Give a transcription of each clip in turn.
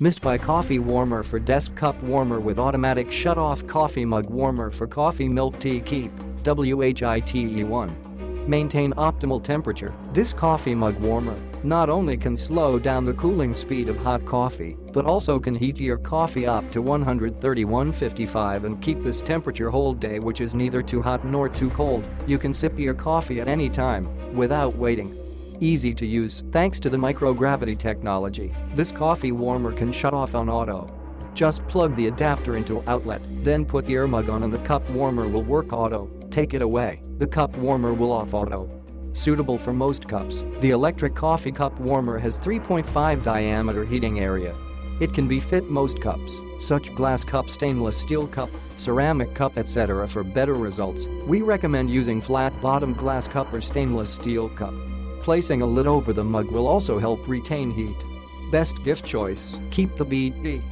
Misby coffee warmer for desk, cup warmer with automatic shut-off, coffee mug warmer for coffee, milk tea. Keep WHITE1. Maintain optimal temperature. This coffee mug warmer not only can slow down the cooling speed of hot coffee, but also can heat your coffee up to 131.55 and keep this temperature whole day, which is neither too hot nor too cold. You can sip your coffee at any time without waiting. Easy to use thanks to the microgravity technology. This coffee warmer can shut off on auto. Just plug the adapter into outlet, then put your mug on and the cup warmer will work auto. Take it away, the cup warmer will off auto. Suitable for most cups, the electric coffee cup warmer has 3.5 diameter heating area. It can be fit most cups, such glass cup, stainless steel cup, ceramic cup, etc. For better results, we recommend using flat-bottom glass cup or stainless steel cup. Placing a lid over the mug will also help retain heat. Best gift choice: keep the BEVERAGS,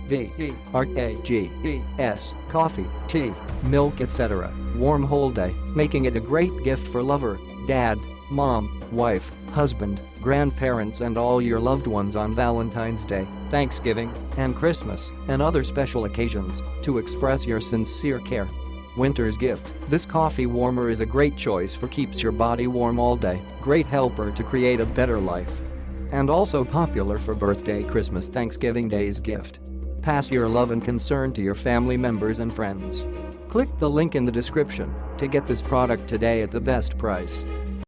coffee, tea, milk, etc. warm whole day, making it a great gift for lover, dad, mom, wife, husband, grandparents and all your loved ones on Valentine's Day, Thanksgiving, and Christmas, and other special occasions, to express your sincere care. Winter's gift: this coffee warmer is a great choice for keeps your body warm all day, great helper to create a better life. And also popular for birthday, Christmas, Thanksgiving Day's gift. Pass your love and concern to your family members and friends. Click the link in the description to get this product today at the best price.